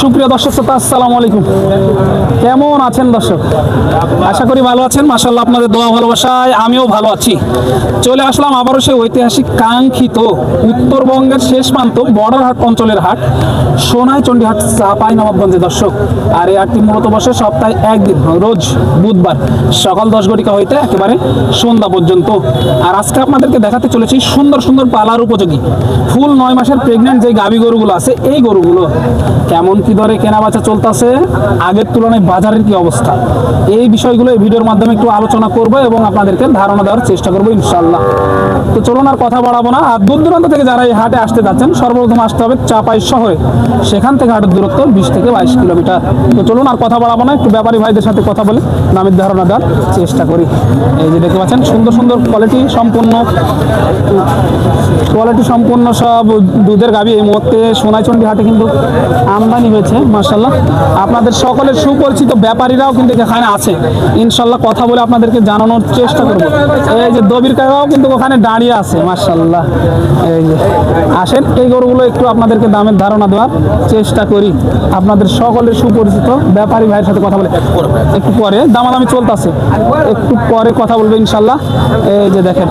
সুপ্রিয় দর্শক শ্রোতা, আসসালামু আলাইকুম। কেমন আছেন দর্শক? আশা করি ভালো আছেন। মাশাআল্লাহ, আপনাদের দোয়া ভালোবাসায় আমিও ভালো আছি। চলে আসলাম আবারও সেই ঐতিহাসিক কাঙ্ক্ষিত উত্তরবঙ্গের শেষ প্রান্ত বর্ডার হাট অঞ্চলের হাট সোনাইচন্ডী হাট, চাঁপাইনবাবগঞ্জে দর্শক। আর এই হাটটি মূলত বসে সপ্তাহে একদিন, রোজ বুধবার সকাল 10 ঘটিকা হইতে একেবারে সন্ধ্যা পর্যন্ত। আর আজকে আপনাদেরকে দেখাতে চলেছি সুন্দর সুন্দর পালার উপযোগী ফুল 9 মাসের প্রেগনেন্ট যে গাভী গরুগুলো আছে, এই গরুগুলো কেমন কি দরে কেনা বেচা চলতেছে, আগের তুলনায় বাজারের কি অবস্থা, এই বিষয়গুলো এই ভিডিওর মাধ্যমে একটু আলোচনা করব এবং আপনাদেরকে ধারণা দেওয়ার চেষ্টা করবো ইনশাআল্লাহ। তো চলুন আর কথা বাড়াবো না। আর দূর দূরান্ত থেকে যারা এই হাটে আসতে যাচ্ছেন, সর্বপ্রথম আসতে হবে চাপাই শহরে। সেখান থেকে হাটের দূরত্ব 20 থেকে 22 কিলোমিটার। তো চলুন আর কথা বাড়াবো না, একটু ব্যাপারী ভাইদের সাথে কথা বলে দামের ধারণা দেওয়ার চেষ্টা করি। এই যে দেখতে পাচ্ছেন সুন্দর সুন্দর কোয়ালিটি সম্পূর্ণ সব দুধের গাভী এই মুহূর্তে সোনাইচন্ডী হাটে কিন্তু আমদানি হয়েছে। মাশাআল্লাহ, আপনাদের সকলের সুপরিচিত ব্যাপারীরাও কিন্তু এখানে আছে। ইনশাআল্লাহ কথা বলে আপনাদেরকে জানানোর চেষ্টা করব। এই যে দবির কাকাও কিন্তু ওখানে দাঁড়িয়ে আছে। মাশাআল্লাহ, এই যে আসেন, এই গরুগুলো একটু আপনাদেরকে দামের ধারণা দেওয়ার চেষ্টা করি। আপনাদের সকলের সুপরিচিত ব্যাপারী ভাইয়ের সাথে কথা বলে একটু পরে দামাদামি চলতেছে, একটু পরে কথা বলবো ইনশাআল্লাহ। এই যে দেখেন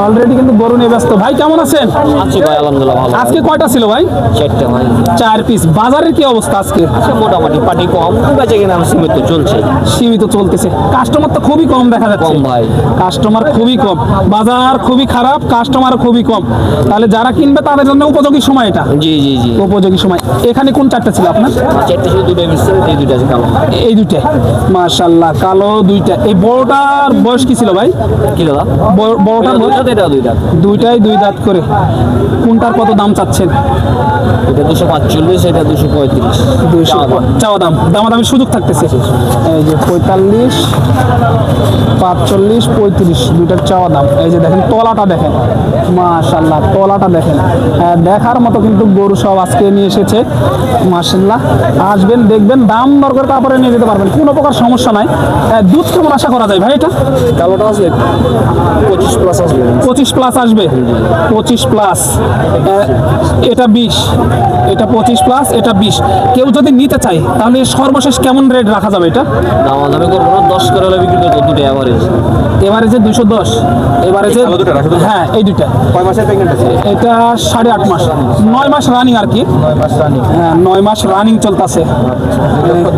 অলরেডি কিন্তু গরু নিয়ে ব্যস্ত। ভাই কেমন আছেন? আছি ভাই, আলহামদুলিল্লাহ ভালো। আজকে কয়টা ছিল ভাই? 4টা ভাই। 4 পিস। বাজারের কি অবস্থা আজকে? মোটামুটি পাটি কম, বেচে কিনা সীমিত চলছে। সীমিত চলতেছে। কাস্টমার তো খুবই কম দেখা যাচ্ছে। কম ভাই, কাস্টমার খুবই কম, বাজার খুবই খারাপ, কাস্টমার খুবই কম। তাহলে যারা কিনবে তাদের জন্য উপযোগী সময় এটা। জি জি জি। উপযোগী সময়। এখানে কোন চারটা ছিল আপনার? 4টা শুধু দুটো মিশছে, এই দুটো আছে কালো। এই দুইটা। মাশাআল্লাহ, কালো দুইটা। এই বড়টার বয়স কি ছিল ভাই? কি দাদা? বড়টার বয়স? এটা দুইটা। দুইটাই 2 দাঁত করে। কোনটার কত দাম চাচ্ছেন? এটা 245, এটা 235। 200 চাওয়া দাম। দামাদামির সুযোগ থাকতেছে। এই যে 45, 45, 35 দুইটার চাওয়া দাম। এই যে দেখেন তলাটা দেখেন, মাশাআল্লাহ তলাটা দেখেন। দেখার মতো কিন্তু গরু সব আজকে নিয়ে এসেছে। মাশাআল্লাহ, আসবেন দেখবেন, দাম দর করে তারপরে নিয়ে যেতে পারবেন, কোনো প্রকার সমস্যা নাই। দুধ কেমন আশা করা যায় ভাই এটা? কালোটা আছে 25 প্লাস আসবে। 25 প্লাস আসবে। 25 প্লাস। এটা 20, এটা 25 প্লাস, এটা 20। কেউ যদি নিতে চায় তাহলে সর্বশেষ কেমন রেট রাখা যাবে এটা? দামাদামি করবো না, 10 করে হলে বিক্রি করবো। দুটো এভারেজ। এভারেজে 210, এভারেজে হ্যাঁ এই দুইটা। কয় মাসের প্রেগনেন্ট আছে? এটা 8.5 মাস, 9 মাস রানিং আর কি। 9 মাস রানিং। হ্যাঁ 9 মাস রানিং চলতেছে।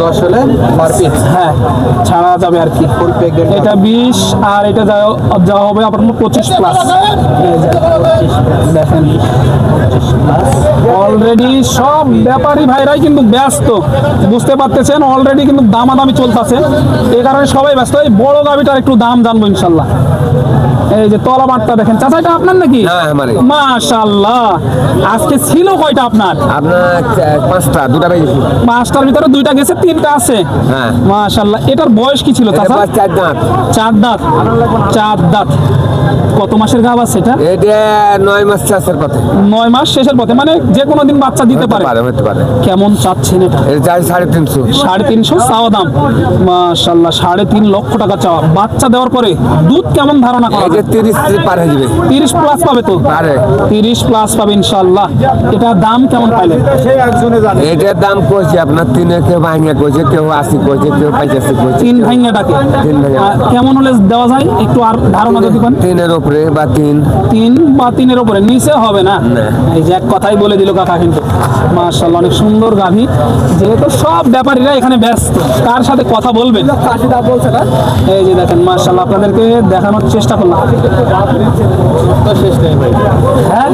10 হলে পার পিস হ্যাঁ ছাড়া যাবে আর কি। ফুল প্রেগনেন্ট। এটা 20 আর এটা যাওয়া হবে আপনার 25 প্লাস। দেখেন অলরেডি সব ব্যাপারী ভাইরাই কিন্তু ব্যস্ত, বুঝতে পারতেছেন। অলরেডি কিন্তু দামাদামি চলতেছে, এই কারণে সবাই ব্যস্ত। এই বড় গাভিটার একটু দাম জানবো ইনশাল্লাহ। এই যে তলা মাঠটা দেখেন, চাচা এটা আপনার নাকি? হ্যাঁ আমারই। মাশাআল্লাহ, আজকে ছিল কয়টা আপনার? আপনার 5টা, দুটা পেয়েছি। 5টার ভিতরে 2টা গেছে, 3টা আছে। হ্যাঁ মাশাআল্লাহ। এটার বয়স কি ছিল চাচা? 4 দাঁত। 4 দাঁত। 4 দাঁত। কত মাসের গাভ আছে এটা? এটা 9 মাস শেষের পথে। 9 মাস শেষের পথে, মানে যে কোনো দিন বাচ্চা দিতে পারে। হতে পারে। কেমন চাচ্ছেন এটা? এটা চাই 350। 350 চাওয়া দাম। মাশাআল্লাহ, 3.5 লক্ষ টাকা চাওয়া। বাচ্চা দেওয়ার পরে দুধ কেমন ধারণা করা যায়? 30 পার হয়ে যাবে। 30 প্লাস পাবে তো? পারে। 30 প্লাস পাবে ইনশাআল্লাহ। এটা দাম কেমন পাইলেন? এটার দাম কইছে আপনার 3 কেউ ভাঙিয়া কইছে, কেউ 80 কইছে, কেউ 85 কইছে। 3 ভাঙাটাকে 3 ভাঙা। কেমন হলে দেওয়া যায় একটু আর ধারণা যদি পান? 3-এর উপরে বা 3 বা 3-এর উপরে, নিচে হবে না। না। এই যে এক কথাই বলে দিল কাকা কিন্তু। মাশাআল্লাহ, অনেক সুন্দর গাভী। যেহেতু সব ব্যাপারীরা এখানে ব্যস্ত, কার সাথে কথা বলবেন? এই যে দেখেন মাশাআল্লাহ, আপনাদেরকে দেখানোর চেষ্টা করলাম। হ্যাঁ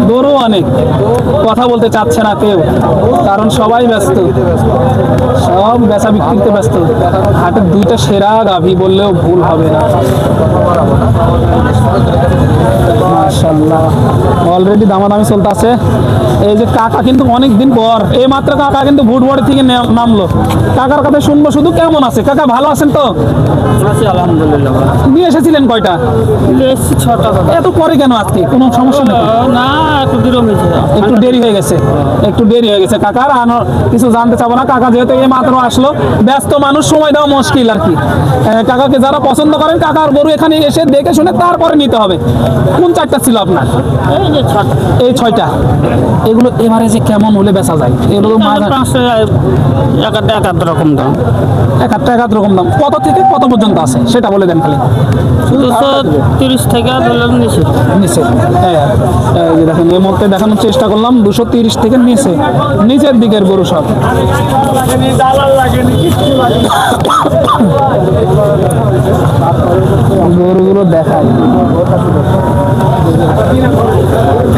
গরু অনেক, কথা বলতে চাচ্ছে না কেউ, কারণ সবাই ব্যস্ত, সব বেচা বিক্রিতে ব্যস্ত। হাটের 2টা সেরা গাভী বললেও ভুল হবে না। মাশাআল্লাহ, অলরেডি দামাদামি চলতেছে। এই যে কাকা কিন্তু অনেক দিন পর, এই মাত্র কাকা কিন্তু ভুটবড়ি থেকে নামলো। কাকার কথা শুনবো শুধু। কেমন আছে কাকা? ভালো আছেন তো? আলহামদুলিল্লাহ। নিয়ে এসেছিলেন কয়টা? 6টা। এত পরে কেন আজকে? কোনো সমস্যা নেই? না, একটু বিলম্ব হয়েছে। একটু দেরি হয়ে গেছে, একটু দেরি হয়ে গেছে। কাকার কিছু জানতে চাবো না, কাকা যেহেতু এই মাত্র আসলো, ব্যস্ত মানুষ, সময় দেওয়া মুশকিল আর কি। কাকাকে যারা পছন্দ করেন, কাকার গরু এখানে এসে দেখে শুনে তারপর তারপরে নিতে হবে। কোন 4টা ছিল আপনার? এই যে ছটা এই 6টা। এগুলো এবারে যে কেমন হলে বেচা যায়? এগুলো মাঝারি 500 এক রকম দাম। এক রকম দাম। কত থেকে কত পর্যন্ত আছে সেটা বলে দেন খালি। 230 থেকে ধরলাম নিচে। নিচে হ্যাঁ, এই যে দেখেন এর মধ্যে দেখানোর চেষ্টা করলাম 230 থেকে নিচে, নিচের দিকের গরু সব। গরুগুলো দেখায়,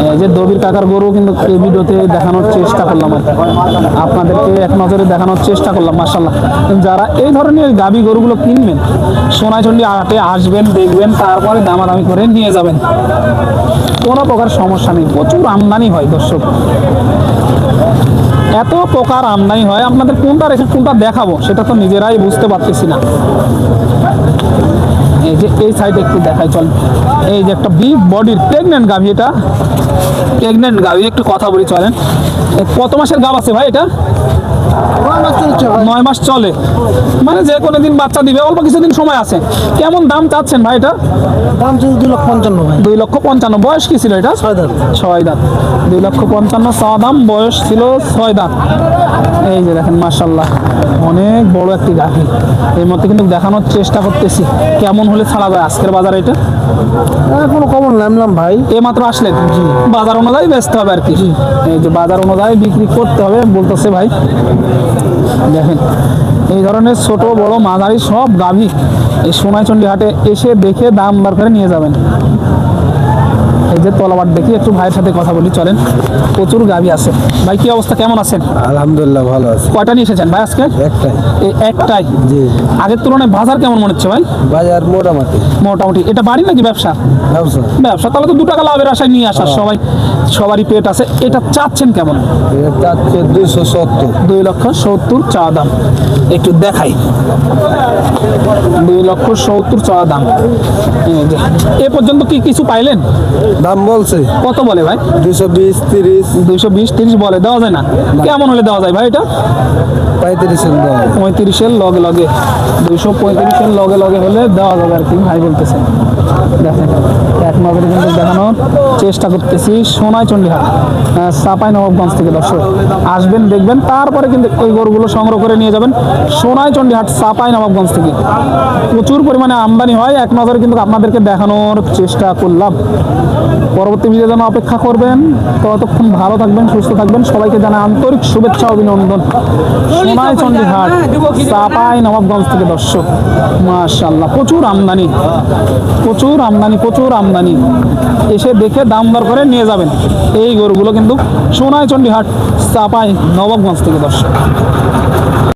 এই যে দবির কাকার গরু কিন্তু এই ভিডিওতে দেখানোর চেষ্টা করলাম আর কি। আপনাদেরকে এক নজরে দেখানোর চেষ্টা করলাম। মাশাআল্লাহ, যারা এই ধরনের গাভী গরুগুলো কিনবেন সোনাইচন্ডী হাটে আসবেন, দেখবেন, তারপরে দামাদামি করে নিয়ে যাবেন, কোনো প্রকার সমস্যা নেই। প্রচুর আমদানি হয় দর্শক, এত প্রকার আমদানি হয়, আপনাদের কোনটা রেখে কোনটা দেখাবো সেটা তো নিজেরাই বুঝতে পারতেছি না। এই যে এই সাইডে একটু দেখাই চল। এই যে একটা বিগ বডির প্রেগনেন্ট গাভী, এটা প্রেগনেন্ট গাভী, একটু কথা বলি চলেন। কত মাসের গাভ আছে ভাই এটা? 9 মাস চলে, মানে যে কোনো দিন বাচ্চা দিবে, অল্প কিছুদিন সময় আছে। কেমন দাম চাচ্ছেন ভাই এটা? দাম ছিল 2,55,000 ভাই। 2,55,000। বয়স কি ছিল এটা? 6 দাঁত। 6 দাঁত। 2,55,000 চাওয়া দাম, বয়স ছিল 6 দাঁত। এই যে দেখেন মাশাআল্লাহ, অনেক বড় একটি গাভী। এর মধ্যে কিন্তু দেখানোর চেষ্টা করতেছি কেমন হলে ছাড়া যায় আজকের বাজারে এটা। কোনো খবর নামলাম ভাই। এই মাত্র আসলেন, বাজার অনুযায়ী বেচতে হবে আর কি। এই যে বাজার অনুযায়ী বিক্রি করতে হবে বলতেছে ভাই। দেখেন এই ধরনের ছোট বড় মাঝারি সব গাভী এই সোনাইচন্ডী হাটে এসে দেখে দাম দর করে নিয়ে যাবেন। এই যে তলাবার দেখি, একটু ভাইয়ের সাথে কথা বলি চলেন। প্রচুর গাভী আছে। ভাই কি অবস্থা, কেমন আছেন? আলহামদুলিল্লাহ ভালো আছে। কয়টা নিয়ে এসেছেন ভাই আজকে? একটাই। এই একটাই? জি। আগের তুলনায় বাজার কেমন মনে হচ্ছে ভাই? বাজার মোটামুটি। মোটামুটি। এটা বাড়ি নাকি ব্যবসা? ব্যবসা। ব্যবসা, তাহলে তো 2 টাকা লাভের আশায় নিয়ে আসা, সবারই পেট আছে। এটা চাচ্ছেন কেমন? এটা চাচ্ছে 270। 2,70,000 চা দাম। একটু দেখাই, 2,70,000 চা দাম। এই যে এ পর্যন্ত কি কিছু পাইলেন? দাম বলছে কত বলে ভাই? 220, 30, 220-30 বলে, দেওয়া যায় না? কেমন হলে দেওয়া যায় ভাই এটা? 35 দাম। 35-এর লগে লগে, 235-এর লগে লগে হলে দেওয়া যাবে আর কি ভাই বলতেছেন। দেখেন এক নজরে কিন্তু দেখানোর চেষ্টা করতেছি। সোনাইচন্ডী হাট, চাঁপাইনবাবগঞ্জ থেকে দর্শক আসবেন, দেখবেন, তারপরে কিন্তু এই গরুগুলো সংগ্রহ করে নিয়ে যাবেন। সোনাইচন্ডী হাট, চাঁপাইনবাবগঞ্জ থেকে প্রচুর পরিমাণে আমদানি হয়। এক নজরে কিন্তু আপনাদেরকে দেখানোর চেষ্টা করলাম। পরবর্তী ভিডিও জন্য অপেক্ষা করবেন। ততক্ষণ ভালো থাকবেন, সুস্থ থাকবেন। সবাইকে জানাই আন্তরিক শুভেচ্ছা, অভিনন্দন। সোনাইচন্ডী হাট, চাঁপাইনবাবগঞ্জ থেকে দর্শক মাশাআল্লাহ প্রচুর আমদানি, প্রচুর আমদানি, প্রচুর আমদানি। এসে দেখে দাম দর করে নিয়ে যাবেন। এই গরুগুলো কিন্তু সোনাইচন্ডী হাট, চাঁপাইনবাবগঞ্জ থেকে দর্শক।